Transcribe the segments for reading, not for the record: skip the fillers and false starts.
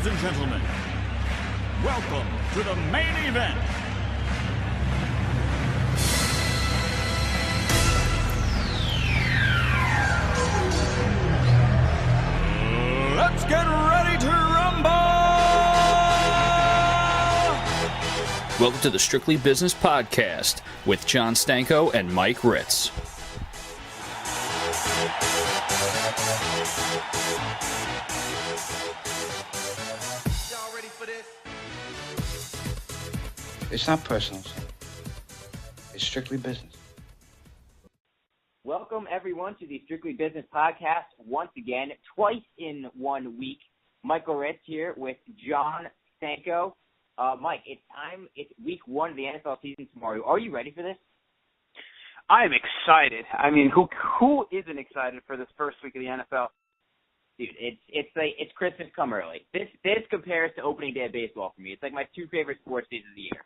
Ladies and gentlemen, welcome to the main event. Let's get ready to rumble! Welcome to the Strictly Business Podcast with Jon Stanko and Mike Ritz. Y'all ready for this? It's not personal, sir. It's strictly business. Welcome, everyone, to the Strictly Business Podcast once again, twice in 1 week. Michael Ritz here with Jon Stanko. Mike, it's time. It's week one of the NFL season tomorrow. Are you ready for this? I'm excited. I mean, who isn't excited for this first week of the NFL? Dude, it's Christmas come early. This compares to opening day of baseball for me. It's like my two favorite sports days of the year.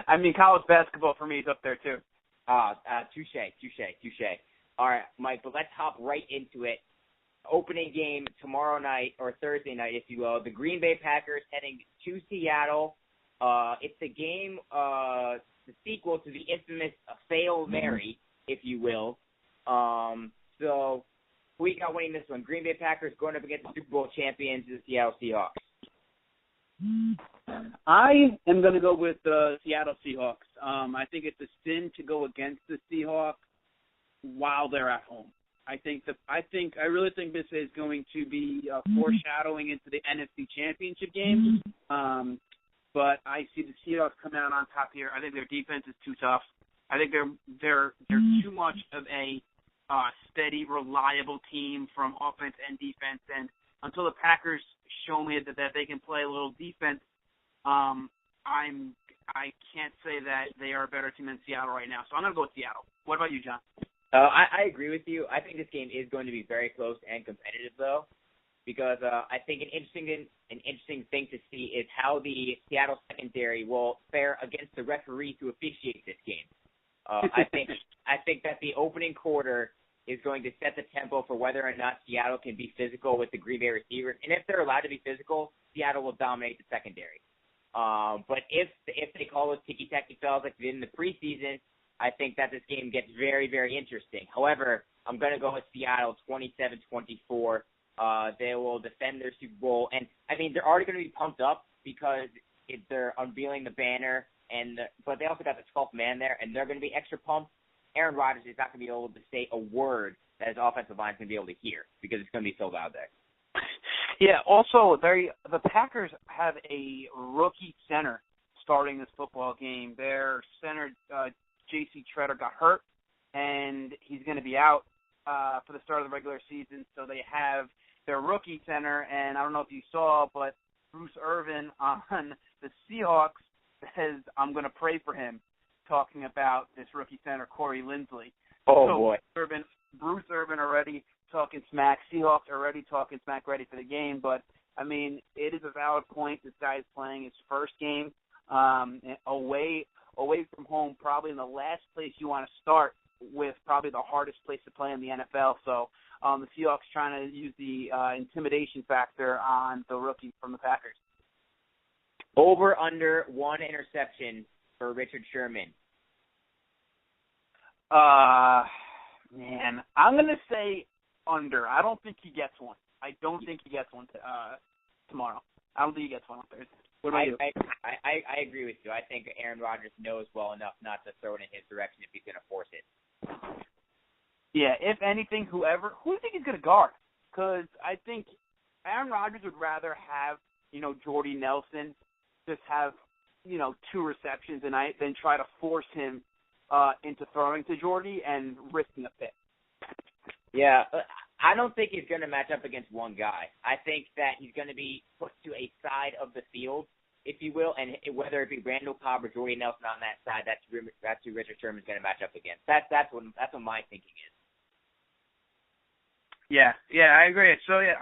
I mean, college basketball for me is up there, too. Touche. All right, Mike, but let's hop right into it. Opening game tomorrow night, or Thursday night, if you will. The Green Bay Packers heading to Seattle. It's the game, the sequel to the infamous Fail Mary, if you will. So who you got winning this one? Green Bay Packers going up against the Super Bowl champions, the Seattle Seahawks. I am going to go with the Seattle Seahawks. I think it's a sin to go against the Seahawks while they're at home. I really think this is going to be foreshadowing into the NFC Championship game. But I see the Seahawks coming out on top here. I think their defense is too tough. I think they're too much of a steady, reliable team from offense and defense. And until the Packers show me that they can play a little defense, I can't say that they are a better team than Seattle right now. So I'm going to go with Seattle. What about you, John? I agree with you. I think this game is going to be very close and competitive, though, because I think an interesting thing to see is how the Seattle secondary will fare against the referee to officiate this game. I think that the opening quarter is going to set the tempo for whether or not Seattle can be physical with the Green Bay receivers, and if they're allowed to be physical, Seattle will dominate the secondary. But if they call those ticky-tacky fellas like they did in the preseason, I think that this game gets very, very interesting. However, I'm going to go with Seattle 27-24. They will defend their Super Bowl. And, I mean, they're already going to be pumped up because they're unveiling the banner, but they also got the 12th man there, and they're going to be extra pumped. Aaron Rodgers is not going to be able to say a word that his offensive line is going to be able to hear because it's going to be so loud there. Yeah, also, the Packers have a rookie center starting this football game. Their center, J.C. Treader, got hurt, and he's going to be out for the start of the regular season. So they have their rookie center, and I don't know if you saw, but Bruce Irvin on the Seahawks says, "I'm going to pray for him," talking about this rookie center, Corey Linsley. Boy. Bruce Irvin already talking smack. Seahawks already talking smack, ready for the game. But, I mean, it is a valid point. This guy is playing his first game away from home, probably in the last place you want to start with, probably the hardest place to play in the NFL. So the Seahawks trying to use the intimidation factor on the rookie from the Packers. Over, under, one interception for Richard Sherman. Man, I'm going to say under. I don't think he gets one. I don't think he gets one tomorrow. I don't think he gets one on Thursday. What about you? I agree with you. I think Aaron Rodgers knows well enough not to throw it in his direction if he's going to force it. Yeah, if anything, who do you think he's going to guard? Because I think Aaron Rodgers would rather have, Jordy Nelson just have, 2 receptions a night than try to force him into throwing to Jordy and risking a pick. Yeah, I don't think he's going to match up against one guy. I think that he's going to be put to a side of the field, if you will, and whether it be Randall Cobb or Jordy Nelson on that side, that's who Richard Sherman's going to match up against. That's what my thinking is. Yeah, I agree. So it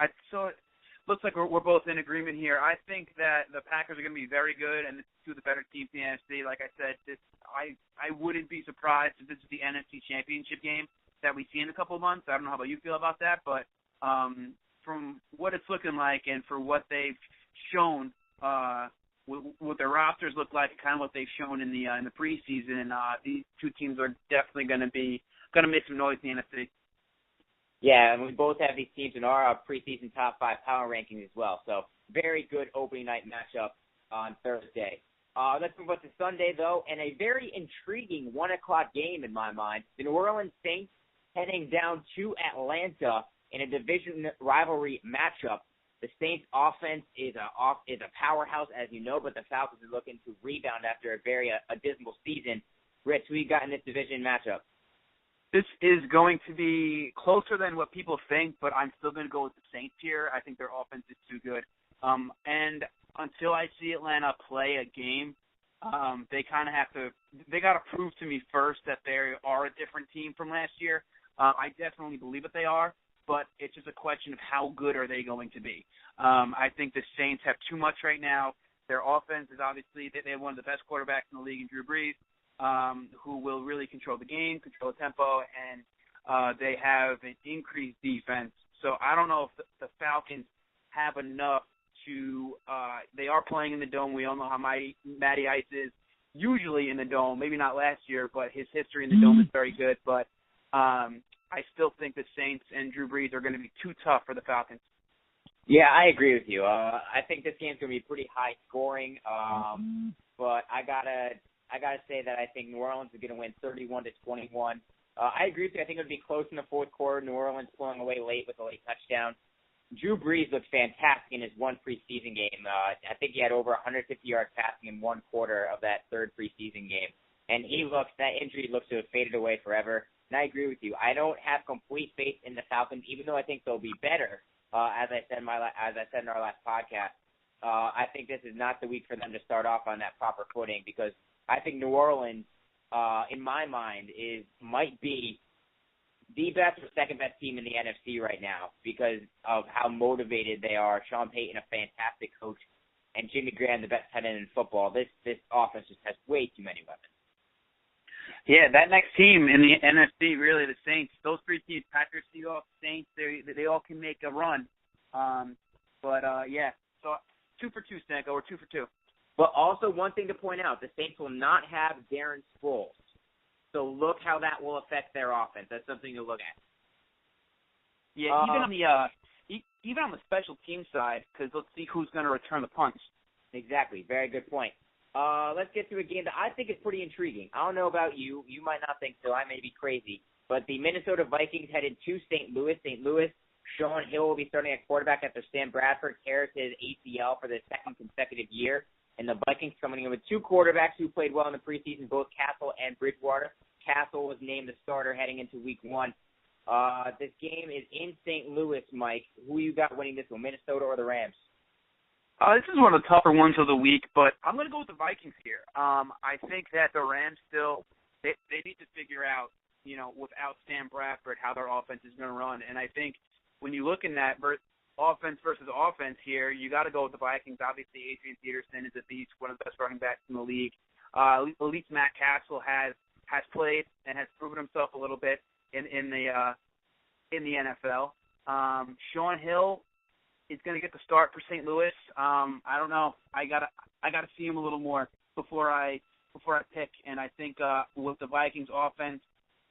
looks like we're both in agreement here. I think that the Packers are going to be very good, and two of the better teams in the NFC. Like I said, I wouldn't be surprised if this is the NFC Championship game that we see in a couple of months. I don't know how about you feel about that, but from what it's looking like and for what they've shown, what their rosters look like, kind of what they've shown in the preseason, these two teams are definitely going to make some noise in the NFC. Yeah, and we both have these teams in our preseason top 5 power rankings as well. So very good opening night matchup on Thursday. Let's move on to Sunday, though, and a very intriguing 1 o'clock game in my mind. The New Orleans Saints heading down to Atlanta in a division rivalry matchup. The Saints' offense is a powerhouse, as you know, but the Falcons are looking to rebound after a very dismal season. Rich, who you got in this division matchup? This is going to be closer than what people think, but I'm still going to go with the Saints here. I think their offense is too good. And until I see Atlanta play a game, they kind of they got to prove to me first that they are a different team from last year. I definitely believe that they are, but it's just a question of how good are they going to be. I think the Saints have too much right now. Their offense is obviously, they have one of the best quarterbacks in the league in Drew Brees, who will really control the game, control the tempo, and they have an increased defense. So I don't know if the Falcons have enough to they are playing in the Dome. We all know how Matty Ice is usually in the Dome. Maybe not last year, but his history in the Dome is very good. But I still think the Saints and Drew Brees are going to be too tough for the Falcons. Yeah, I agree with you. I think this game's going to be pretty high scoring, but I gotta say that I think New Orleans is going to win 31-21. I agree with you. I think it'll be close in the fourth quarter. New Orleans pulling away late with a late touchdown. Drew Brees looked fantastic in his one preseason game. I think he had over 150 yards passing in one quarter of that third preseason game, and that injury looks to have faded away forever. And I agree with you. I don't have complete faith in the Falcons, even though I think they'll be better. As I said in our last podcast, I think this is not the week for them to start off on that proper footing, because I think New Orleans, in my mind, might be the best or second best team in the NFC right now because of how motivated they are. Sean Payton, a fantastic coach, and Jimmy Graham, the best tight end in football. This offense just has way too many weapons. Yeah, that next team in the NFC, really the Saints. Those three teams, Packers, Seahawks, Saints, they all can make a run. Yeah, so 2 for 2, Stanko, or 2 for 2. But also one thing to point out, the Saints will not have Darren Sproles. So look how that will affect their offense. That's something to look at. Yeah, even on the special team side, because let's see who's going to return the punts. Exactly. Very good point. Let's get to a game that I think is pretty intriguing. I don't know about you. You might not think so. I may be crazy. But the Minnesota Vikings headed to St. Louis. St. Louis, Sean Hill will be starting at quarterback after Sam Bradford tears his ACL for the second consecutive year. And the Vikings coming in with 2 quarterbacks who played well in the preseason, both Castle and Bridgewater. Castle was named the starter heading into week 1. This game is in St. Louis, Mike. Who you got winning this one, Minnesota or the Rams? This is one of the tougher ones of the week, but I'm going to go with the Vikings here. I think that the Rams still, they need to figure out, without Sam Bradford, how their offense is going to run. And I think when you look in that offense versus offense here, you got to go with the Vikings. Obviously, Adrian Peterson is a beast, one of the best running backs in the league. At least Matt Castle has played and has proven himself a little bit in the NFL. Sean Hill is going to get the start for St. Louis. I don't know. I gotta see him a little more before I pick. And I think with the Vikings offense,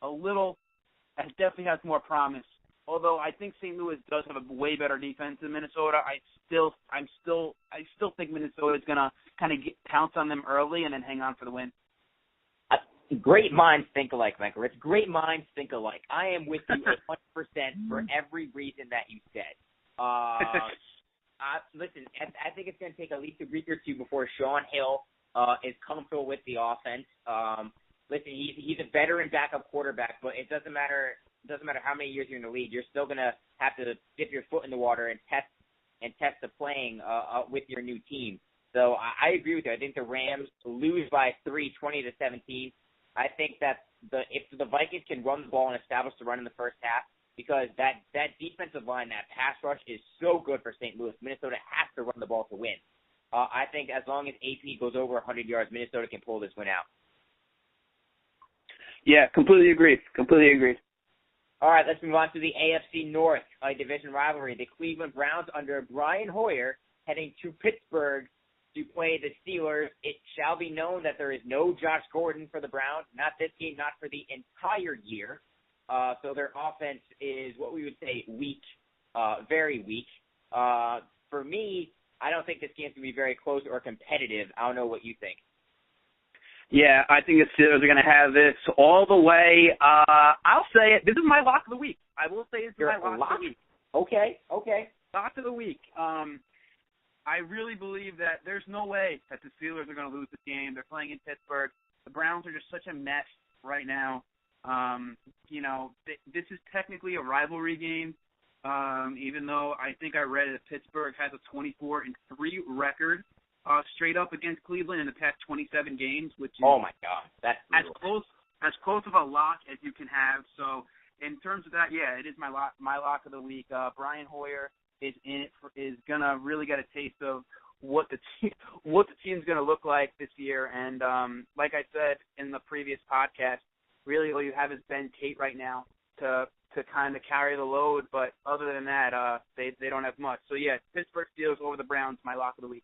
it definitely has more promise. Although I think St. Louis does have a way better defense than Minnesota, I still think Minnesota is going to kind of pounce on them early and then hang on for the win. Great minds think alike, Michael Rich. Great minds think alike. I am with you 100% for every reason that you said. Listen, I think it's going to take at least a week or two before Sean Hill is comfortable with the offense. Listen, he's a veteran backup quarterback, but it doesn't matter how many years you're in the league. You're still going to have to dip your foot in the water and test the playing with your new team. So I agree with you. I think the Rams lose by 3, 20-17. I think that if the Vikings can run the ball and establish the run in the first half, because that defensive line, that pass rush is so good for St. Louis. Minnesota has to run the ball to win. I think as long as AP goes over 100 yards, Minnesota can pull this win out. Yeah, completely agreed. All right, let's move on to the AFC North, a division rivalry. The Cleveland Browns under Brian Hoyer heading to Pittsburgh to play the Steelers. It shall be known that there is no Josh Gordon for the Browns, not this game, not for the entire year. So their offense is what we would say weak, very weak. For me, I don't think this game's going to be very close or competitive. I don't know what you think. Yeah, I think the Steelers are going to have this all the way. I'll say it. This is my lock of the week. I will say this is my lock of the week. Okay. Lock of the week. I really believe that there's no way that the Steelers are going to lose this game. They're playing in Pittsburgh. The Browns are just such a mess right now. This is technically a rivalry game, even though I think I read that Pittsburgh has a 24-3 record straight up against Cleveland in the past 27 games, which is oh my God, that's as close of a lock as you can have. So in terms of that, yeah, it is my lock of the week. Brian Hoyer is gonna really get a taste of what the team's gonna look like this year. And like I said in the previous podcast, really all you have is Ben Tate right now to kind of carry the load. But other than that, they don't have much. So yeah, Pittsburgh Steelers over the Browns, my lock of the week.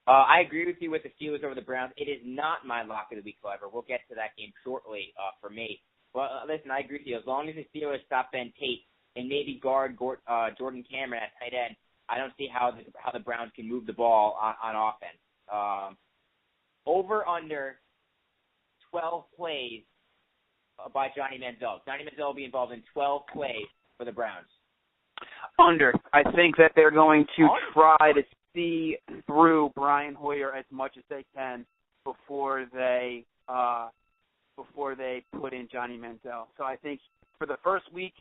I agree with you with the Steelers over the Browns. It is not my lock of the week, however. We'll get to that game shortly for me. Well, listen, I agree with you. As long as the Steelers stop Ben Tate and maybe guard Jordan Cameron at tight end, I don't see how the Browns can move the ball on offense. Over under 12 plays by Johnny Manziel. Johnny Manziel will be involved in 12 plays for the Browns. Under. I think that they're going to try to see through Brian Hoyer as much as they can before they put in Johnny Manziel. So I think for the first week,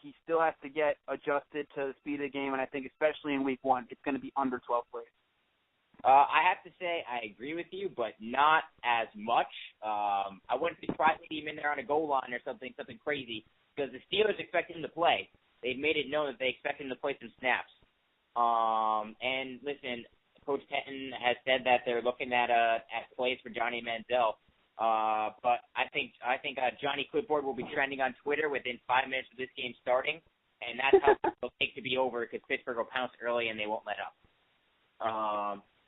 he still has to get adjusted to the speed of the game, and I think especially in week 1, it's going to be under 12 plays. I have to say I agree with you, but not as much. I wouldn't be surprised to see him in there on a goal line or something crazy, because the Steelers expect him to play. They've made it known that they expect him to play some snaps. And listen, Coach Tenton has said that they're looking at plays for Johnny Manziel. But I think Johnny Clipboard will be trending on Twitter within 5 minutes of this game starting, and that's how it'll take to be over, because Pittsburgh will pounce early and they won't let up.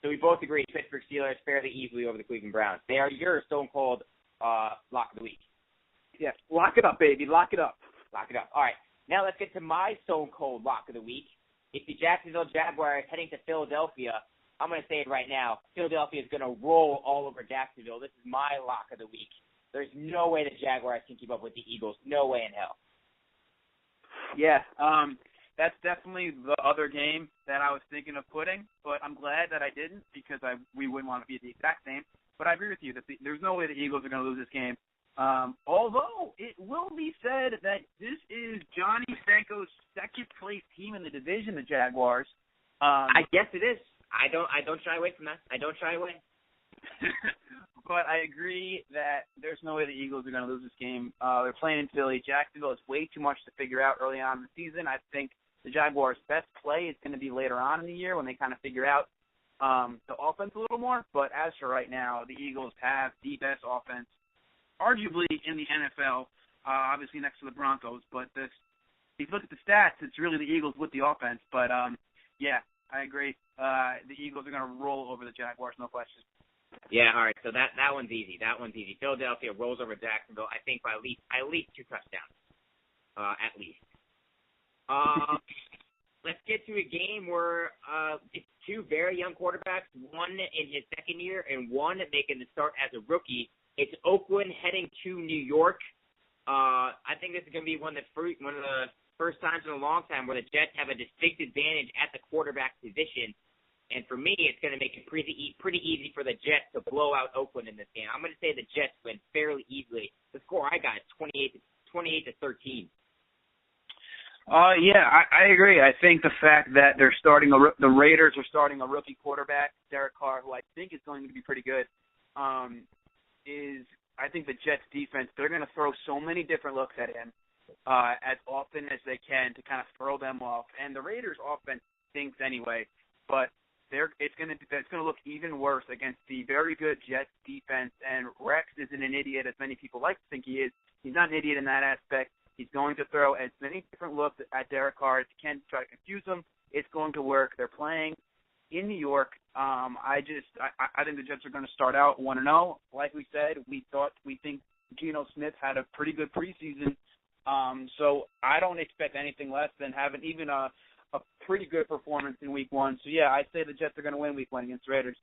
So we both agree Pittsburgh Steelers fairly easily over the Cleveland Browns. They are your Stone Cold lock of the week. Yeah, lock it up, baby. Lock it up. Lock it up. All right. Now let's get to my Stone Cold lock of the week. If the Jacksonville Jaguars heading to Philadelphia, I'm going to say it right now, Philadelphia is going to roll all over Jacksonville. This is my lock of the week. There's no way the Jaguars can keep up with the Eagles. No way in hell. Yeah, that's definitely the other game that I was thinking of putting, but I'm glad that I didn't, because we wouldn't want to be the exact same. But I agree with you that there's no way the Eagles are going to lose this game. Although it will be said that this is Johnny Stanko's second-place team in the division, the Jaguars. I guess it is. I don't shy away from that. I don't shy away. But I agree that there's no way the Eagles are going to lose this game. They're playing in Philly. Jacksonville is way too much to figure out early on in the season. I think the Jaguars' best play is going to be later on in the year when they kind of figure out the offense a little more. But as for right now, the Eagles have the best offense, arguably in the NFL, obviously next to the Broncos. But if you look at the stats, it's really the Eagles with the offense. But, yeah, I agree. The Eagles are going to roll over the Jaguars, no question. Yeah, all right. So that one's easy. That one's easy. Philadelphia rolls over Jacksonville, I think, by at least 2 touchdowns. At least. Let's get to a game where it's 2 very young quarterbacks, one in his second year and one making the start as a rookie. It's Oakland heading to New York. I think this is going to be one of the first times in a long time where the Jets have a distinct advantage at the quarterback position. And for me, it's going to make it pretty easy for the Jets to blow out Oakland in this game. I'm going to say the Jets win fairly easily. The score I got is 28-13. Yeah, I agree. I think the fact that they're the Raiders are starting a rookie quarterback, Derek Carr, who I think is going to be pretty good, I think the Jets defense, they're going to throw so many different looks at him as often as they can to kind of throw them off. And the Raiders offense stinks anyway, but it's going to look even worse against the very good Jets defense. And Rex isn't an idiot, as many people like to think he is. He's not an idiot in that aspect. He's going to throw as many different looks at Derek Carr as he can to try to confuse him. It's going to work. They're playing in New York. I think the Jets are going to start out 1-0. Like we said, we think Geno Smith had a pretty good preseason. So I don't expect anything less than having even a pretty good performance in Week 1. So, yeah, I'd say the Jets are going to win Week 1 against the Raiders.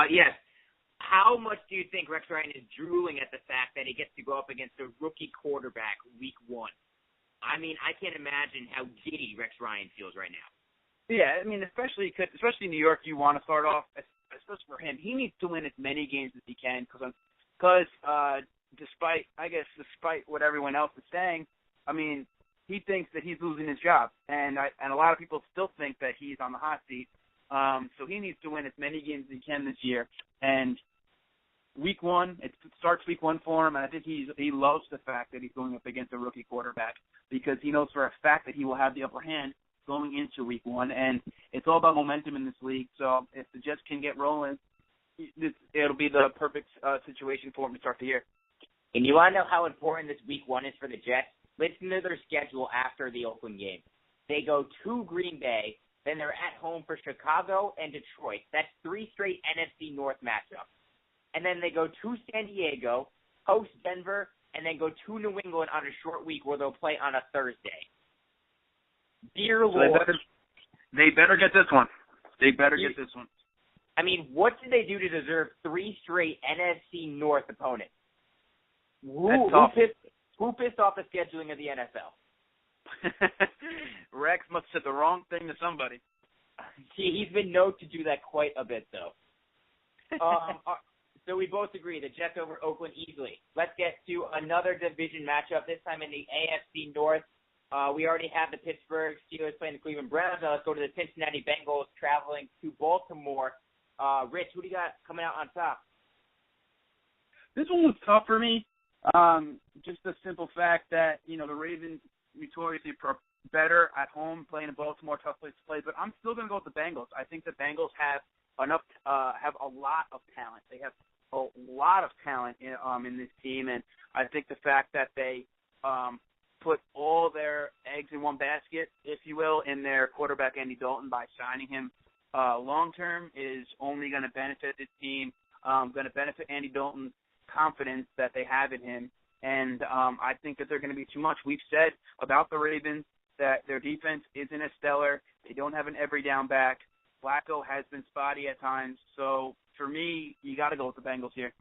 Yes. How much do you think Rex Ryan is drooling at the fact that he gets to go up against a rookie quarterback Week 1? I mean, I can't imagine how giddy Rex Ryan feels right now. Yeah, I mean, especially in New York, you want to start off, especially for him. He needs to win as many games as he can because despite what everyone else is saying, I mean, he thinks that he's losing his job, and a lot of people still think that he's on the hot seat. So he needs to win as many games as he can this year. And Week 1, it starts Week 1 for him, and I think he loves the fact that he's going up against a rookie quarterback because he knows for a fact that he will have the upper hand going into Week 1, and it's all about momentum in this league. So if the Jets can get rolling, it'll be the perfect situation for him to start the year. And you want to know how important this Week 1 is for the Jets? Listen to their schedule after the Oakland game. They go to Green Bay, then they're at home for Chicago and Detroit. That's 3 straight NFC North matchups. And then they go to San Diego, host Denver, and then go to New England on a short week where they'll play on a Thursday. Dear Lord. They better get this one. Get this one. I mean, what did they do to deserve 3 straight NFC North opponents? Who pissed off the scheduling of the NFL? Rex must have said the wrong thing to somebody. He's been known to do that quite a bit, though. So we both agree the Jets over Oakland easily. Let's get to another division matchup, this time in the AFC North. We already have the Pittsburgh Steelers playing the Cleveland Browns. Now let's go to the Cincinnati Bengals traveling to Baltimore. Rich, who do you got coming out on top? This one was tough for me. Just the simple fact that, the Ravens notoriously better at home playing in Baltimore, tough place to play. But I'm still going to go with the Bengals. I think the Bengals have have a lot of talent. They have a lot of talent in this team, and I think the fact that they put all their eggs in one basket, if you will, in their quarterback Andy Dalton by signing him long term is only going to benefit this team. Going to benefit Andy Dalton's confidence that they have in him, and I think that they're going to be too much. We've said about the Ravens that their defense isn't as stellar. They don't have an every down back. Flacco has been spotty at times, so for me, you got to go with the Bengals here.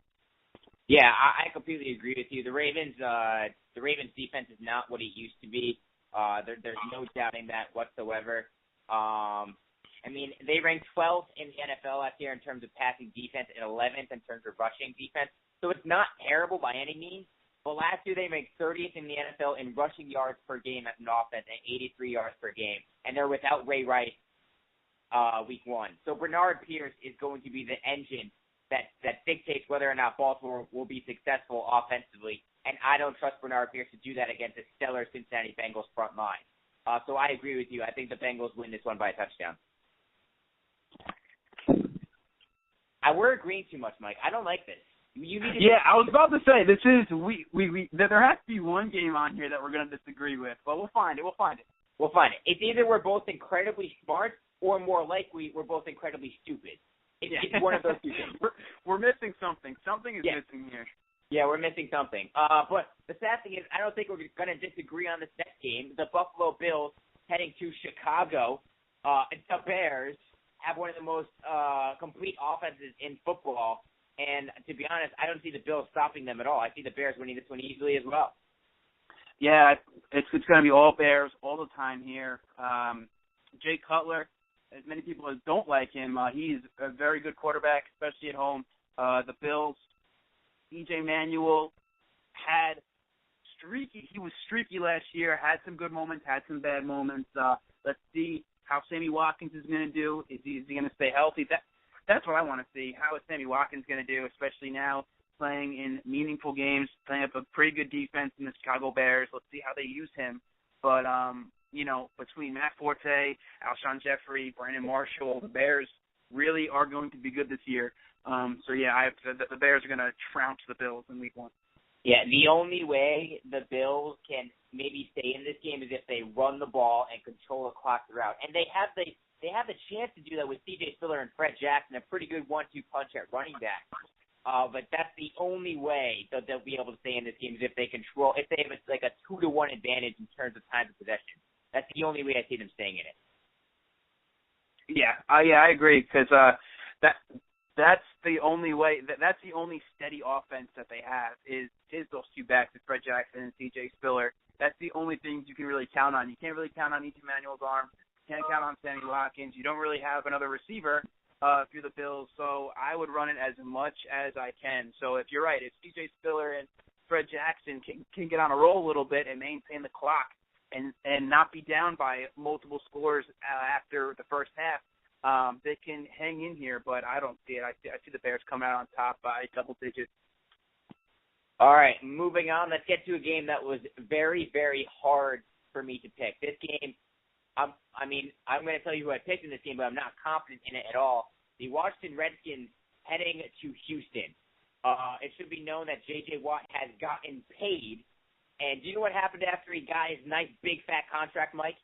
Yeah, I completely agree with you. The Ravens defense is not what it used to be. There's no doubting that whatsoever. I mean, they ranked 12th in the NFL last year in terms of passing defense and 11th in terms of rushing defense. So it's not terrible by any means. But last year they ranked 30th in the NFL in rushing yards per game as an offense and 83 yards per game. And they're without Ray Rice Week 1. So Bernard Pierce is going to be the engine that dictates whether or not Baltimore will be successful offensively. And I don't trust Bernard Pierce to do that against a stellar Cincinnati Bengals front line. So I agree with you. I think the Bengals win this one by a touchdown. We're agreeing too much, Mike. I don't like this. You need to I was about to say this is there has to be one game on here that we're going to disagree with, but we'll find it. It's either we're both incredibly smart, or more likely we're both incredibly stupid. It's one of those two things. We're missing something. Something is missing here. Yeah, we're missing something. But the sad thing is, I don't think we're going to disagree on this next game. The Buffalo Bills heading to Chicago. The Bears have one of the most complete offenses in football. And to be honest, I don't see the Bills stopping them at all. I see the Bears winning this one easily as well. Yeah, it's going to be all Bears all the time here. Jay Cutler, as many people as don't like him, he's a very good quarterback, especially at home. The Bills, E.J. Manuel he was streaky last year, had some good moments, had some bad moments. Let's see how Sammy Watkins is going to do. Is he going to stay healthy? That's what I want to see. How is Sammy Watkins going to do, especially now playing in meaningful games, playing up a pretty good defense in the Chicago Bears. Let's see how they use him. But, between Matt Forte, Alshon Jeffrey, Brandon Marshall, the Bears really are going to be good this year. The Bears are going to trounce the Bills in Week 1. Yeah, the only way the Bills can maybe stay in this game is if they run the ball and control the clock throughout. And they have the chance to do that with C.J. Spiller and Fred Jackson, a pretty good 1-2 punch at running back. But that's the only way that they'll be able to stay in this game is if they have like a 2-1 advantage in terms of time of possession. That's the only way I see them staying in it. Yeah, I agree because that's the only way. That's the only steady offense that they have is those two backs, Fred Jackson and C.J. Spiller. That's the only things you can really count on. You can't really count on E.T. Manuel's arm. You can't count on Sammy Watkins. You don't really have another receiver if you're the Bills. So I would run it as much as I can. So if you're right, if C.J. Spiller and Fred Jackson can get on a roll a little bit and maintain the clock and not be down by multiple scores after the first half, they can hang in here, but I don't see it. I see the Bears coming out on top by double digits. All right, moving on. Let's get to a game that was very, very hard for me to pick. This game, I'm going to tell you who I picked in this game, but I'm not confident in it at all. The Washington Redskins heading to Houston. It should be known that J.J. Watt has gotten paid. And do you know what happened after he got his nice big fat contract, Mike?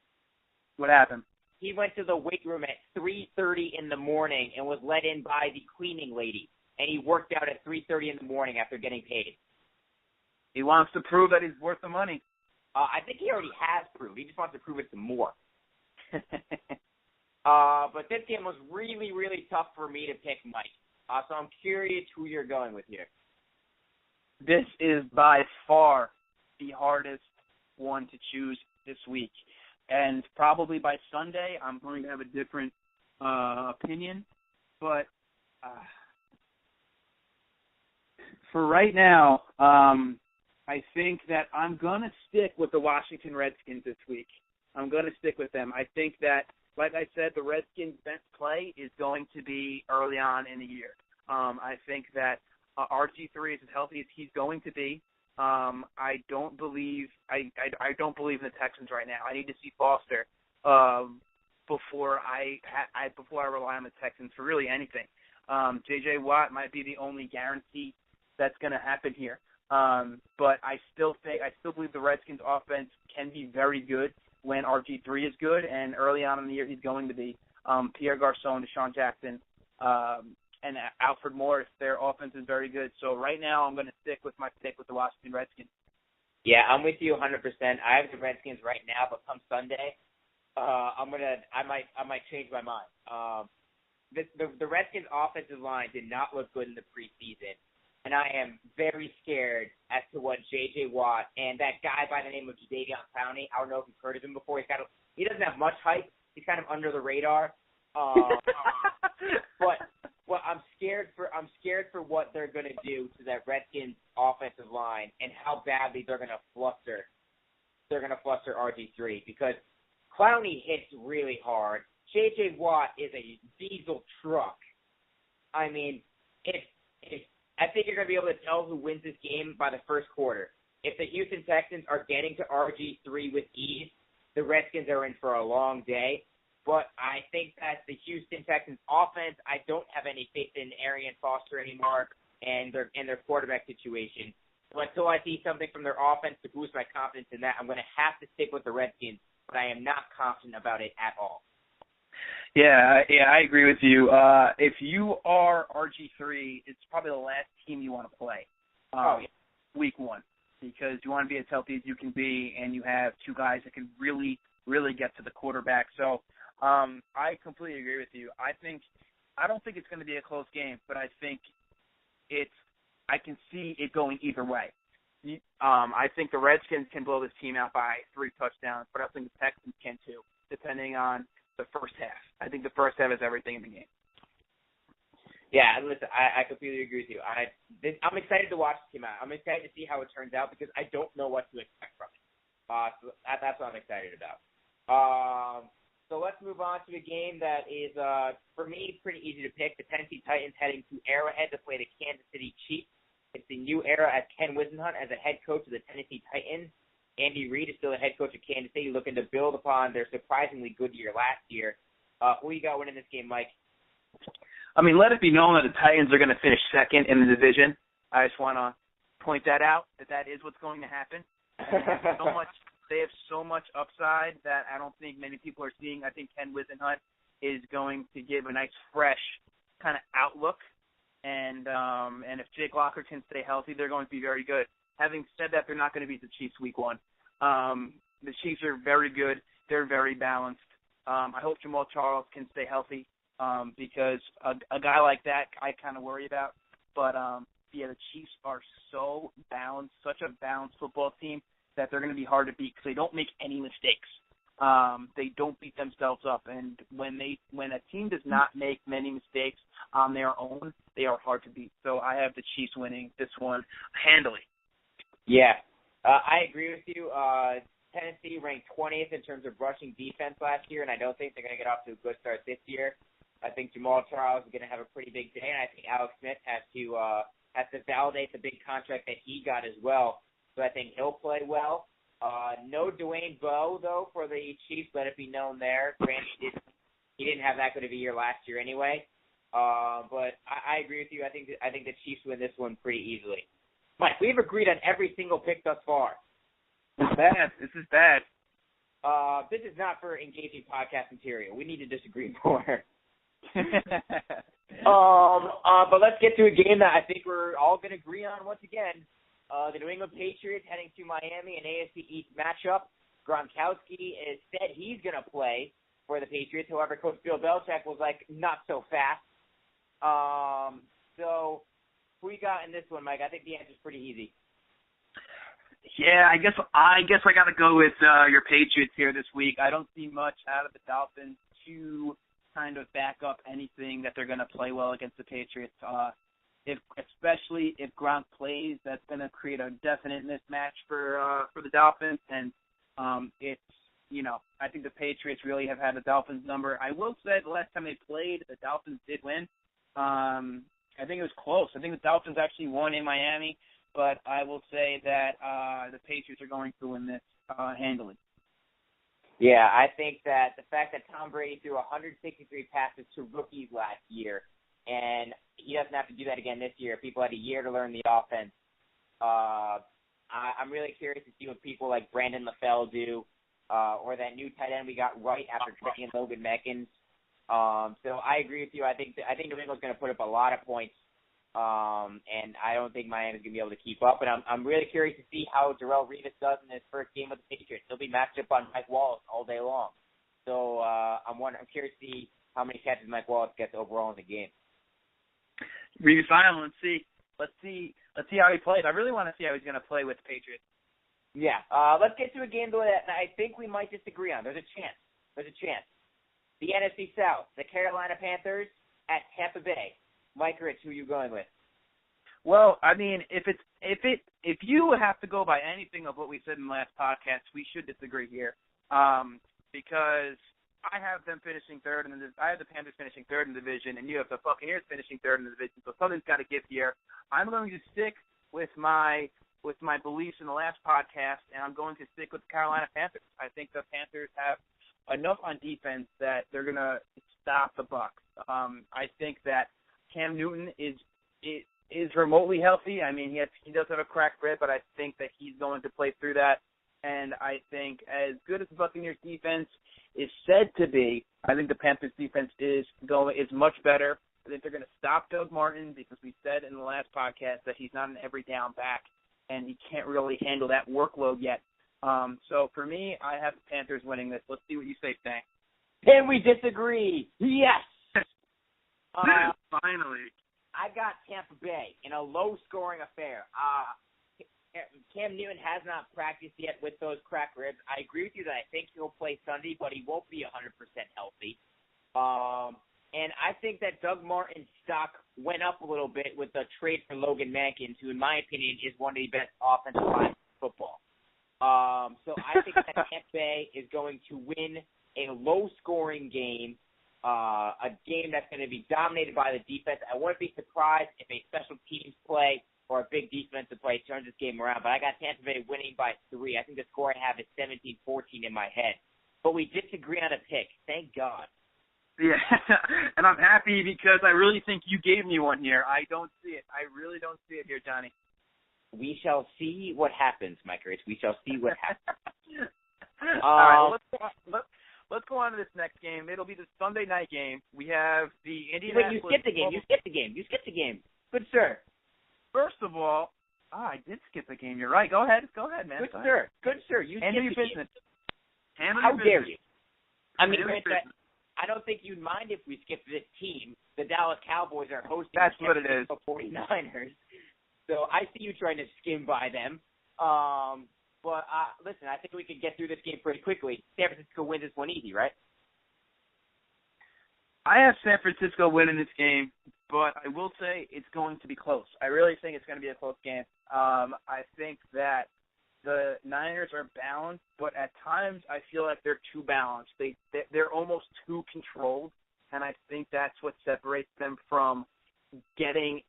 What happened? He went to the weight room at 3:30 in the morning and was let in by the cleaning lady. And he worked out at 3:30 in the morning after getting paid. He wants to prove that he's worth the money. I think he already has proved. He just wants to prove it some more. But this game was really, really tough for me to pick, Mike. So I'm curious who you're going with here. This is by far the hardest one to choose this week. And probably by Sunday, I'm going to have a different opinion. But for right now, I think that I'm going to stick with the Washington Redskins this week. I'm going to stick with them. I think that, like I said, the Redskins' best play is going to be early on in the year. I think that RG3 is as healthy as he's going to be. I don't believe in the Texans right now. I need to see Foster before I rely on the Texans for really anything. J.J. Watt might be the only guarantee that's going to happen here. But I still believe the Redskins offense can be very good when RG3 is good, and early on in the year he's going to be. Pierre Garçon, Deshaun Jackson, and Alfred Morris, their offense is very good. So right now I'm going to stick with my pick with the Washington Redskins. Yeah, I'm with you 100%. I have the Redskins right now, but come Sunday, I might change my mind. The Redskins offensive line did not look good in the preseason. And I am very scared as to what J.J. Watt and that guy by the name of Jadeveon Clowney, I don't know if you've heard of him before. He doesn't have much hype. He's kind of under the radar. But I'm scared for what they're going to do to that Redskins offensive line and how badly they're going to fluster RG3 because Clowney hits really hard. J.J. Watt is a diesel truck. I mean, I think you're going to be able to tell who wins this game by the first quarter. If the Houston Texans are getting to RG3 with ease, the Redskins are in for a long day. But I think that the Houston Texans offense, I don't have any faith in Arian Foster anymore and their quarterback situation. So until I see something from their offense to boost my confidence in that, I'm going to have to stick with the Redskins, but I am not confident about it at all. Yeah, I agree with you. If you are RG3, it's probably the last team you want to play week one because you want to be as healthy as you can be, and you have two guys that can really, really get to the quarterback. So I completely agree with you. I don't think it's going to be a close game, but I think I can see it going either way. I think the Redskins can blow this team out by 3 touchdowns, but I think the Texans can too, depending on the first half. I think the first half is everything in the game. Yeah, listen, I completely agree with you. I'm excited to watch this game out. I'm excited to see how it turns out because I don't know what to expect from it. So that's what I'm excited about. So let's move on to a game that is, for me, pretty easy to pick. The Tennessee Titans heading to Arrowhead to play the Kansas City Chiefs. It's the new era as Ken Wisenhunt as a head coach of the Tennessee Titans. Andy Reid is still the head coach of Kansas City, looking to build upon their surprisingly good year last year. Who you got winning this game, Mike? I mean, let it be known that the Titans are going to finish second in the division. I just want to point that out, that is what's going to happen. They have so much upside that I don't think many people are seeing. I think Ken Wisenhunt is going to give a nice, fresh kind of outlook. And if Jake Locker can stay healthy, they're going to be very good. Having said that, they're not going to beat the Chiefs week 1. The Chiefs are very good. They're very balanced. I hope Jamal Charles can stay healthy because a guy like that I kind of worry about. But, the Chiefs are so balanced, such a balanced football team that they're going to be hard to beat because they don't make any mistakes. They don't beat themselves up. And when a team does not make many mistakes on their own, they are hard to beat. So I have the Chiefs winning this one handily. Yeah, I agree with you. Tennessee ranked 20th in terms of rushing defense last year, and I don't think they're going to get off to a good start this year. I think Jamal Charles is going to have a pretty big day, and I think Alex Smith has to validate the big contract that he got as well. So I think he'll play well. No Dwayne Bowe, though, for the Chiefs. Let it be known there. Granted, he didn't have that good of a year last year anyway. But I agree with you. I think the Chiefs win this one pretty easily. Mike, we've agreed on every single pick thus far. Bad. This is bad. This is not for engaging podcast material. We need to disagree more. But let's get to a game that I think we're all going to agree on once again. The New England Patriots heading to Miami, an AFC East matchup. Gronkowski has said he's going to play for the Patriots. However, Coach Bill Belichick was like, not so fast. So who you got in this one, Mike? I think the answer's pretty easy. Yeah, I guess I got to go with your Patriots here this week. I don't see much out of the Dolphins to kind of back up anything that they're going to play well against the Patriots. Especially if Gronk plays, that's going to create a definite mismatch for the Dolphins. And I think the Patriots really have had the Dolphins number. I will say the last time they played, the Dolphins did win. I think it was close. I think the Dolphins actually won in Miami, but I will say that the Patriots are going to win this handily. Yeah, I think that the fact that Tom Brady threw 163 passes to rookies last year, and he doesn't have to do that again this year. People had a year to learn the offense. I'm really curious to see what people like Brandon LaFell do, or that new tight end we got right after trading Logan Meckins. So I agree with you. I think New England's going to put up a lot of points, and I don't think Miami's going to be able to keep up. And I'm really curious to see how Darrelle Revis does in his first game with the Patriots. He'll be matched up on Mike Wallace all day long. So I'm curious to see how many catches Mike Wallace gets overall in the game. Revis Island, let's see how he plays. I really want to see how he's going to play with the Patriots. Yeah. Let's get to a game that I think we might disagree on. There's a chance. The NFC South, the Carolina Panthers at Tampa Bay. Mike Rich, who are you going with? Well, I mean, if you have to go by anything of what we said in the last podcast, we should disagree here, because I have them finishing third, I have the Panthers finishing third in the division, and you have the Buccaneers finishing third in the division. So something's got to give here. I'm going to stick with my beliefs in the last podcast, and I'm going to stick with the Carolina Panthers. I think the Panthers have enough on defense that they're going to stop the Bucs. I think that Cam Newton is remotely healthy. I mean, he does have a cracked rib, but I think that he's going to play through that. And I think as good as the Buccaneers defense is said to be, I think the Panthers defense is much better. I think they're going to stop Doug Martin because we said in the last podcast that he's not an every down back and he can't really handle that workload yet. So for me, I have the Panthers winning this. Let's see what you say, Stan. Can we disagree? Yes. Finally. I got Tampa Bay in a low-scoring affair. Cam Newton has not practiced yet with those cracked ribs. I agree with you that I think he'll play Sunday, but he won't be 100% healthy. And I think that Doug Martin's stock went up a little bit with the trade for Logan Mankins, who, in my opinion, is one of the best offensive lines in football. So I think that Tampa Bay is going to win a low-scoring game, a game that's going to be dominated by the defense. I wouldn't be surprised if a special teams play or a big defensive play turns this game around. But I got Tampa Bay winning by 3. I think the score I have is 17-14 in my head. But we disagree on a pick. Thank God. Yeah, and I'm happy because I really think you gave me one here. I don't see it. I really don't see it here, Johnny. We shall see what happens, Mike Rich. We shall see what happens. All right, let's go on to this next game. It'll be the Sunday night game. We have the Indianapolis. Wait, you skipped the game. Good sir. First of all, I did skip the game. You're right. Go ahead, man. Good sir. You handle your skipped business. How dare you? I mean, Rich, I don't think you'd mind if we skipped this team. The Dallas Cowboys are hosting That's the what it is. 49ers. So I see you trying to skim by them. But listen, I think we can get through this game pretty quickly. San Francisco wins this one easy, right? I have San Francisco winning this game, but I will say it's going to be close. I really think it's going to be a close game. I think that the Niners are balanced, but at times I feel like they're too balanced. They're almost too controlled, and I think that's what separates them from getting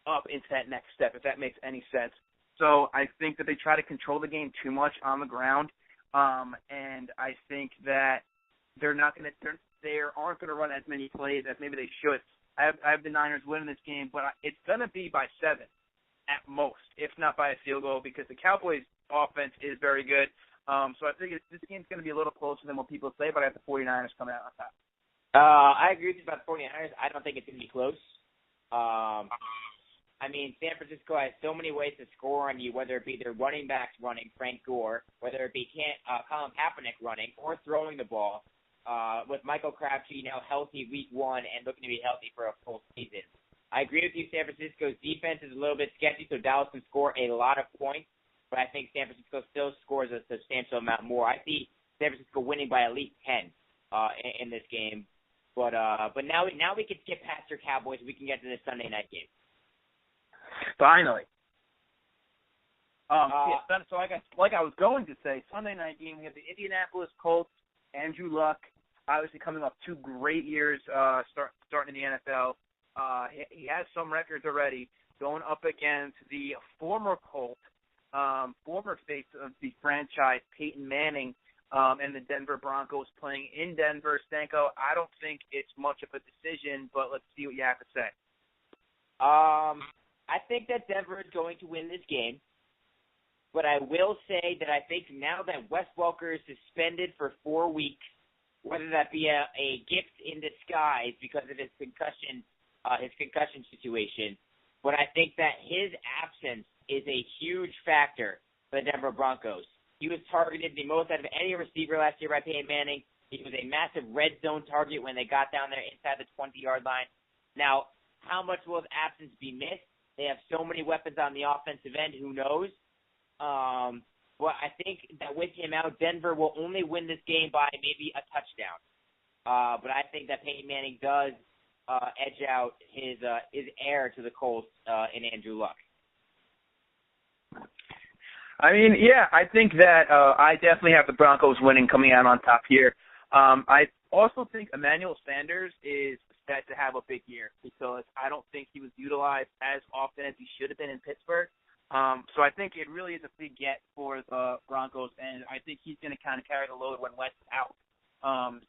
up into that next step, if that makes any sense. So I think that they try to control the game too much on the ground, and I think that they aren't going to run as many plays as maybe they should. I have the Niners winning this game, but it's going to be by 7 at most, if not by a field goal, because the Cowboys' offense is very good. So I think this game's going to be a little closer than what people say, but I have the 49ers coming out on top. I agree with you about the 49ers. I don't think it's going to be close. I mean, San Francisco has so many ways to score on you, whether it be their running backs running, Frank Gore, whether it be Colin Kaepernick running, or throwing the ball. With Michael Crabtree now healthy week 1 and looking to be healthy for a full season. I agree with you, San Francisco's defense is a little bit sketchy, so Dallas can score a lot of points, but I think San Francisco still scores a substantial amount more. I see San Francisco winning by at least 10 in this game. But now we can skip past your Cowboys. We can get to the Sunday night game. Finally. So like I was going to say, Sunday night game, we have the Indianapolis Colts, Andrew Luck, obviously coming off 2 great years starting in the NFL. He has some records already, going up against the former Colt, former face of the franchise, Peyton Manning, and the Denver Broncos playing in Denver. Stanko, I don't think it's much of a decision, but let's see what you have to say. I think that Denver is going to win this game, but I will say that I think now that Wes Welker is suspended for 4 weeks, whether that be a gift in disguise because of his concussion situation, but I think that his absence is a huge factor for the Denver Broncos. He was targeted the most out of any receiver last year by Peyton Manning. He was a massive red zone target when they got down there inside the 20-yard line. Now, how much will his absence be missed? They have so many weapons on the offensive end, who knows? But I think that with him out, Denver will only win this game by maybe a touchdown. But I think that Peyton Manning does edge out his heir to the Colts in Andrew Luck. I mean, yeah, I think that I definitely have the Broncos winning, coming out on top here. I also think Emmanuel Sanders is set to have a big year because I don't think he was utilized as often as he should have been in Pittsburgh. So I think it really is a big get for the Broncos, and I think he's going to kind of carry the load when Wentz is out.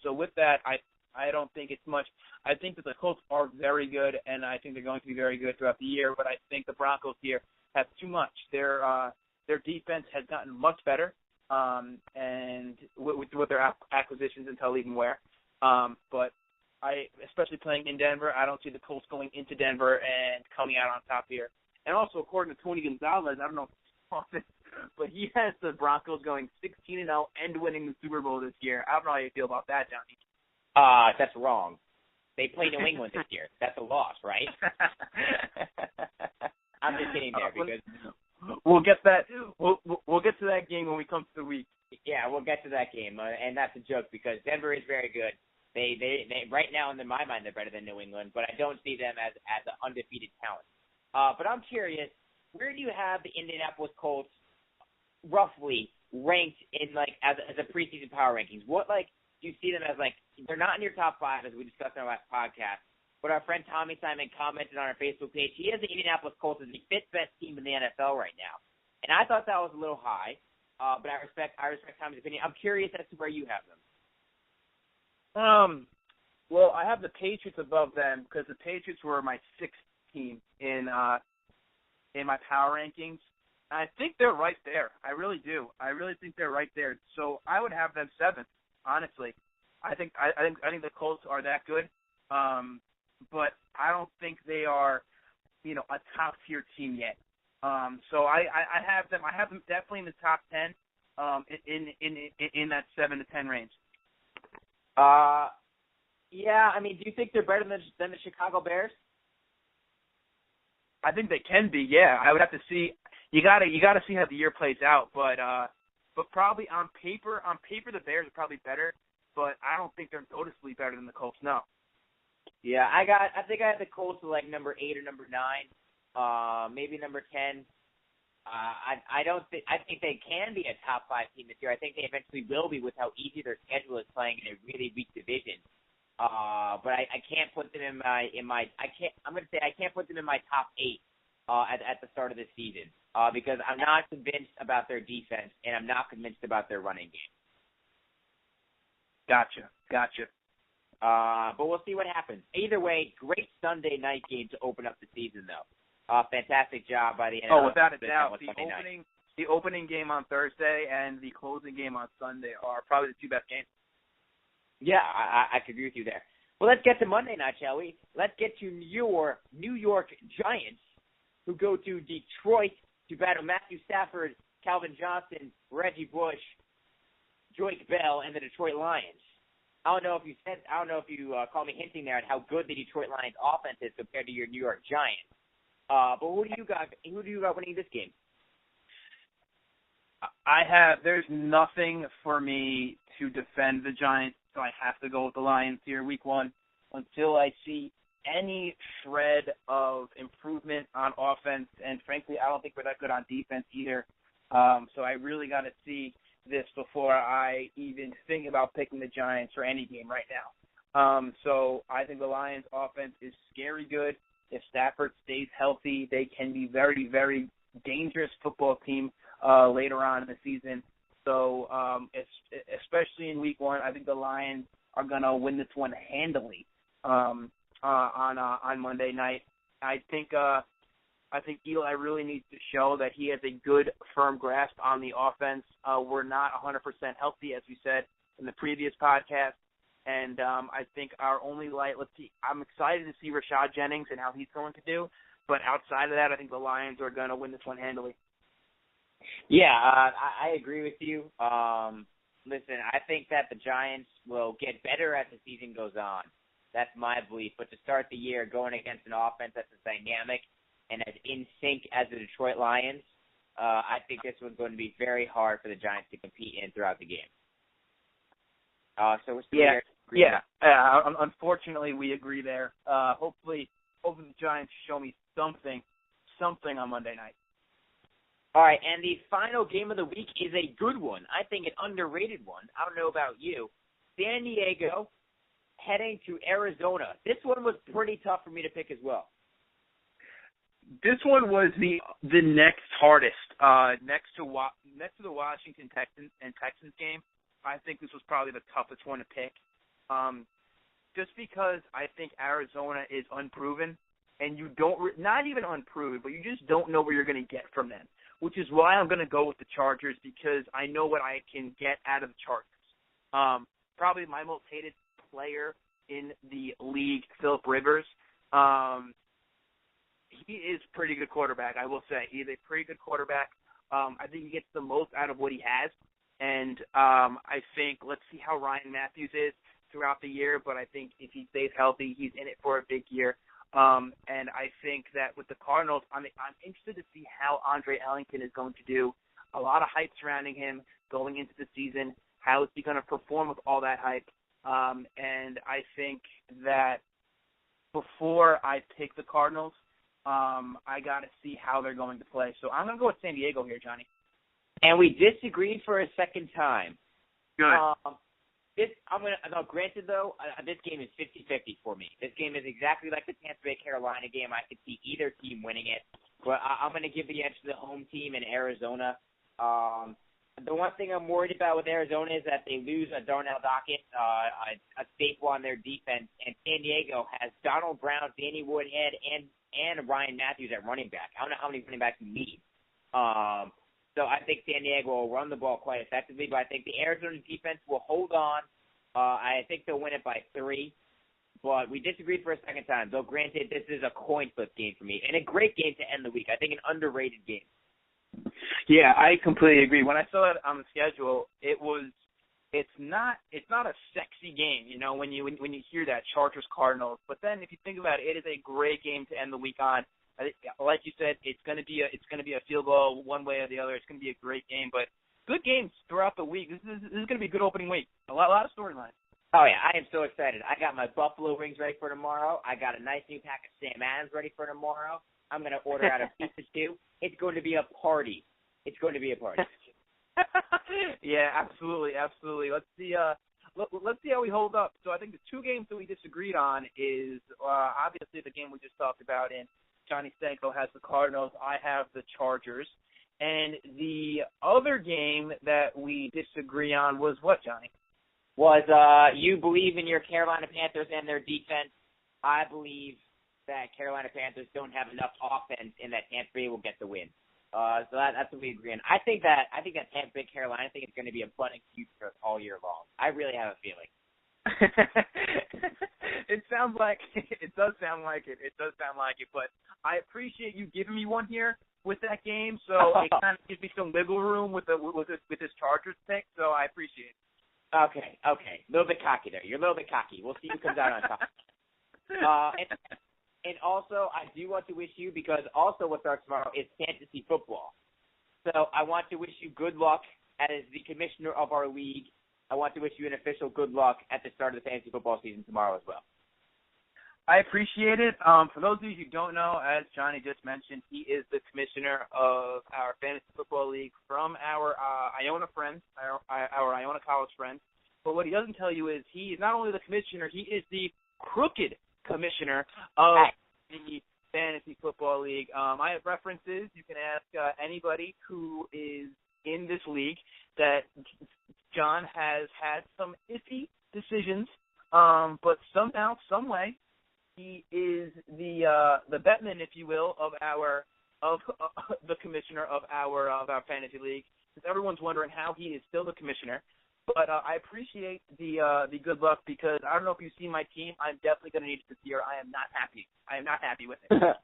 So with that, I don't think it's much. I think that the Colts are very good, and I think they're going to be very good throughout the year, but I think the Broncos here have too much. Their defense has gotten much better, and with their acquisitions and Talib Ware. But especially playing in Denver, I don't see the Colts going into Denver and coming out on top here. And also, according to Tony Gonzalez, I don't know if you saw this, but he has the Broncos going 16-0 and winning the Super Bowl this year. I don't know how you feel about that, Johnny. That's wrong. They play New England this year. That's a loss, right? I'm just kidding there because we'll get that. We'll get to that game when we come to the week. Yeah, we'll get to that game, and that's a joke because Denver is very good. They right now in my mind they're better than New England, but I don't see them as an undefeated talent. But I'm curious, where do you have the Indianapolis Colts roughly ranked in as a preseason power rankings? What do you see them as they're not in your top 5 as we discussed in our last podcast, but our friend Tommy Simon commented on our Facebook page. He has the Indianapolis Colts as the 5th best team in the NFL right now, and I thought that was a little high. But I respect Tommy's opinion. I'm curious as to where you have them. Well, I have the Patriots above them because the Patriots were my 6th team in my power rankings. I think they're right there. I really do. I really think they're right there. So I would have them 7th, honestly. I think the Colts are that good, but I don't think they are, a top tier team yet. So I have them. I have them definitely in the top 10, in that 7 to 10 range. Yeah. I mean, do you think they're better than the Chicago Bears? I think they can be. Yeah, I would have to see. You gotta see how the year plays out, but probably on paper the Bears are probably better, but I don't think they're noticeably better than the Colts. No. Yeah, I think I have the Colts at like number 8 or number 9, maybe number 10. I think they can be a top 5 team this year. I think they eventually will be with how easy their schedule is playing in a really weak division. But I can't put them in my I can't put them in my top 8 at the start of the season because I'm not convinced about their defense and I'm not convinced about their running game. Gotcha. But we'll see what happens. Either way, great Sunday night game to open up the season, though. Fantastic job by the NFL. Oh, without a doubt. The opening game on Thursday and the closing game on Sunday are probably the 2 best games. Yeah, I could agree with you there. Well, let's get to Monday night, shall we? Let's get to your New York Giants, who go to Detroit to battle Matthew Stafford, Calvin Johnson, Reggie Bush, Joyce Bell, and the Detroit Lions. I don't know if you called me hinting there at how good the Detroit Lions offense is compared to your New York Giants. But who do you got winning this game? There's nothing for me to defend the Giants, so I have to go with the Lions here week 1 until I see any shred of improvement on offense. And frankly, I don't think we're that good on defense either. So I really got to see this before I even think about picking the Giants for any game right now. So I think the Lions offense is scary good. If Stafford stays healthy, they can be very, very dangerous football team later on in the season. So especially in week 1, I think the Lions are going to win this one handily on Monday night. I think Eli really needs to show that he has a good, firm grasp on the offense. We're not 100% healthy, as we said in the previous podcast. And I think our only light, I'm excited to see Rashad Jennings and how he's going to do. But outside of that, I think the Lions are going to win this one handily. Yeah, I agree with you. Listen, I think that the Giants will get better as the season goes on. That's my belief. But to start the year going against an offense that's as dynamic and as in sync as the Detroit Lions, I think this one's going to be very hard for the Giants to compete in throughout the game. So we're still here. Unfortunately, we agree there. Hopefully the Giants show me something on Monday night. All right, and the final game of the week is a good one. I think an underrated one. I don't know about you. San Diego heading to Arizona. This one was pretty tough for me to pick as well. This one was the next hardest. Next to the Washington Texans game, I think this was probably the toughest one to pick. Just because I think Arizona is unproven, and you not even unproven, but you just don't know where you're going to get from them. Which is why I'm going to go with the Chargers because I know what I can get out of the Chargers. Probably my most hated player in the league, Phillip Rivers. He is a pretty good quarterback, I will say. He's a pretty good quarterback. I think he gets the most out of what he has. And I think let's see how Ryan Matthews is throughout the year, but I think if he stays healthy, he's in it for a big year. And I think that with the Cardinals, I'm interested to see how Andre Ellington is going to do. A lot of hype surrounding him going into the season. How is he going to perform with all that hype? And I think that before I pick the Cardinals, I got to see how they're going to play. So I'm going to go with San Diego here, Johnny. And we disagreed for a second time. Good. Granted, though, this game is 50-50 for me. This game is exactly like the Tampa Bay Carolina game. I could see either team winning it. But I'm going to give the edge to the home team in Arizona. The one thing I'm worried about with Arizona is that they lose a Darnell Dockett, a staple on their defense. And San Diego has Donald Brown, Danny Woodhead, and Ryan Matthews at running back. I don't know how many running backs you need. So I think San Diego will run the ball quite effectively, but I think the Arizona defense will hold on. I think they'll win it by 3. But we disagreed for a second time. Though, granted, this is a coin flip game for me. And a great game to end the week. I think an underrated game. Yeah, I completely agree. When I saw it on the schedule, it's not a sexy game, you know, when you hear that Chargers Cardinals. But then if you think about it, it is a great game to end the week on. Like you said, it's going to be a field goal one way or the other. It's going to be a great game, but good games throughout the week. This is going to be a good opening week. A lot of storylines. Oh yeah, I am so excited. I got my buffalo wings ready for tomorrow. I got a nice new pack of Sam Adams ready for tomorrow. I'm going to order out a pizza too. It's going to be a party. It's going to be a party. Yeah, absolutely. Let's see how we hold up. So I think the 2 games that we disagreed on is obviously the game we just talked about, and Johnny Stanko has the Cardinals. I have the Chargers. And the other game that we disagree on was what, Johnny? Was you believe in your Carolina Panthers and their defense. I believe that Carolina Panthers don't have enough offense and that Tampa Bay will get the win. So that's what we agree on. I think that Tampa Bay, Carolina, I think it's going to be a fun and cute for us all year long. I really have a feeling. It sounds like it does sound like it. It does sound like it. But I appreciate you giving me one here with that game. So it kind of gives me some wiggle room with this Chargers pick. So I appreciate it. Okay. A little bit cocky there. You're a little bit cocky. We'll see who comes out on top. And also, I do want to wish you, because also what starts tomorrow is fantasy football. So I want to wish you good luck as the commissioner of our league. I want to wish you an official good luck at the start of the fantasy football season tomorrow as well. I appreciate it. For those of you who don't know, as Johnny just mentioned, he is the commissioner of our fantasy football league from our Iona friends, our Iona College friends. But what he doesn't tell you is he is not only the commissioner, he is the crooked commissioner of the fantasy football league. I have references. You can ask anybody who is in this league that John has had some iffy decisions, but somehow, some way, he is the Batman, if you will, of the commissioner of our fantasy league. Because everyone's wondering how he is still the commissioner. But I appreciate the good luck, because I don't know if you've seen my team. I'm definitely going to need it this year. I am not happy. I am not happy with it.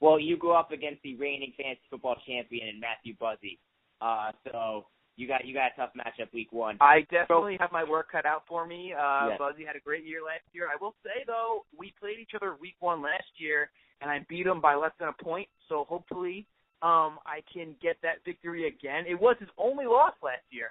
Well, you go up against the reigning fantasy football champion in Matthew Buzzy. So you got a tough matchup week 1. I definitely have my work cut out for me. Yes. Buzzy had a great year last year. I will say, though, we played each other week 1 last year, and I beat him by less than a point. So hopefully I can get that victory again. It was his only loss last year.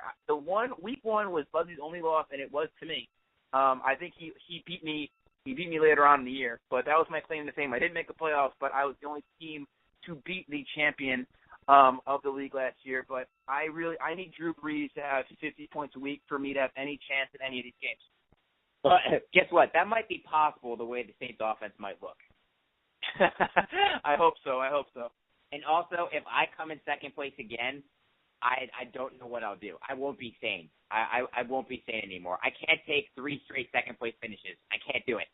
Week 1 was Buzzy's only loss, and it was to me. I think he beat me. He beat me later on in the year, but that was my claim to fame. I didn't make the playoffs, but I was the only team to beat the champion of the league last year. But I need Drew Brees to have 50 points a week for me to have any chance at any of these games. But guess what? That might be possible the way the Saints offense might look. I hope so. And also, if I come in second place again, I don't know what I'll do. I won't be sane. I won't be sane anymore. I can't take 3 straight second place finishes. I can't do it.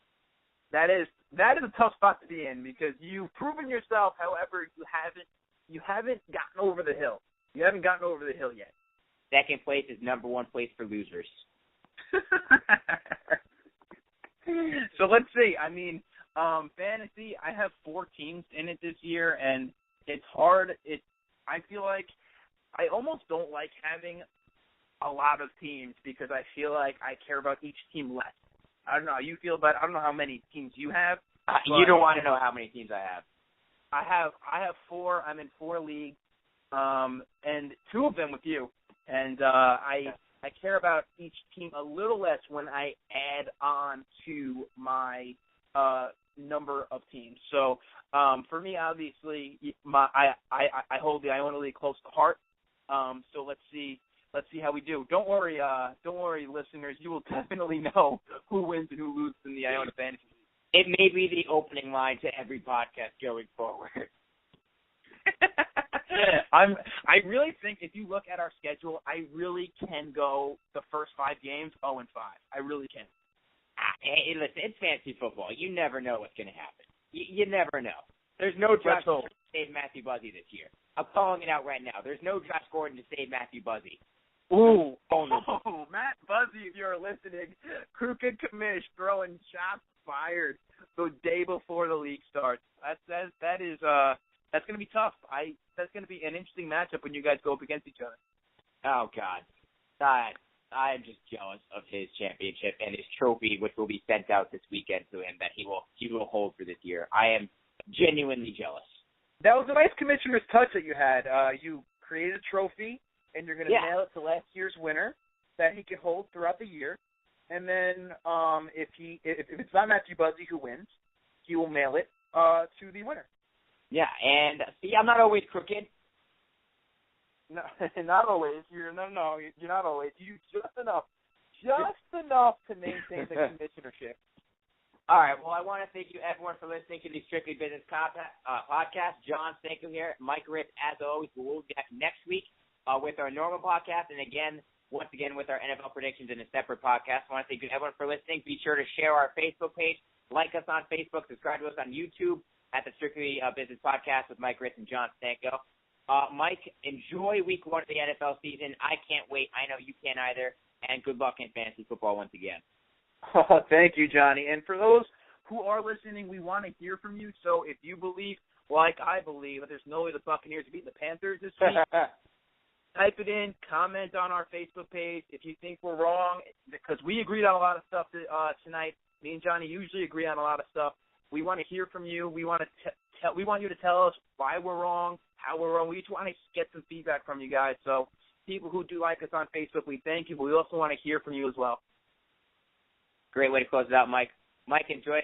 That is a tough spot to be in, because you've proven yourself. However, you haven't gotten over the hill. You haven't gotten over the hill yet. Second place is number 1 place for losers. So let's see. I mean, fantasy, I have 4 teams in it this year, and it's hard. I feel like I almost don't like having a lot of teams, because I feel like I care about each team less. I don't know how you feel about it. I don't know how many teams you have. You don't want to know how many teams I have. I have 4. I'm in 4 leagues, and 2 of them with you. And I care about each team a little less when I add on to my number of teams. So for me, obviously, I hold the Iona League close to heart. So let's see how we do. Don't worry, listeners. You will definitely know who wins and who loses in the Iona Fantasy League. It may be the opening line to every podcast going forward. I really think if you look at our schedule, I really can go the first 5 games 0-5. I really can. Hey, listen, it's fantasy football. You never know what's going to happen. You never know. There's no chance to save Matthew Buzzy this year. I'm calling it out right now. There's no Josh Gordon to save Matthew Buzzy. Ooh, Matt Buzzy, if you're listening, crooked commish throwing shots fired the day before the league starts. That's going to be tough. That's going to be an interesting matchup when you guys go up against each other. Oh God, I am just jealous of his championship and his trophy, which will be sent out this weekend to him that he will hold for this year. I am genuinely jealous. That was a nice commissioner's touch that you had. You created a trophy, and you're going to mail it to last year's winner that he can hold throughout the year. And then if it's not Matthew Buzzy who wins, he will mail it to the winner. Yeah, and see, I'm not always crooked. No, not always. You're not always. You just enough to maintain the commissionership. All right. Well, I want to thank you, everyone, for listening to the Strictly Business podcast. Jon Stanko here, Mike Ritz, as always. We'll be back next week with our normal podcast, and once again, with our NFL predictions in a separate podcast. I want to thank you, everyone, for listening. Be sure to share our Facebook page, like us on Facebook, subscribe to us on YouTube at the Strictly Business podcast with Mike Ritz and Jon Stanko. Mike, enjoy week 1 of the NFL season. I can't wait. I know you can't either. And good luck in fantasy football once again. Thank you, Johnny. And for those who are listening, we want to hear from you. So if you believe, like I believe, that there's no way the Buccaneers are beating the Panthers this week, type it in, comment on our Facebook page. If you think we're wrong, because we agreed on a lot of stuff tonight. Me and Johnny usually agree on a lot of stuff. We want to hear from you. We want you to tell us why we're wrong, how we're wrong. We just want to get some feedback from you guys. So people who do like us on Facebook, we thank you, but we also want to hear from you as well. Great way to close it out, Mike. Mike, enjoy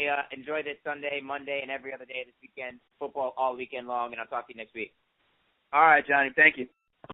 this Sunday, Monday, and every other day this weekend. Football all weekend long, and I'll talk to you next week. All right, Johnny. Thank you.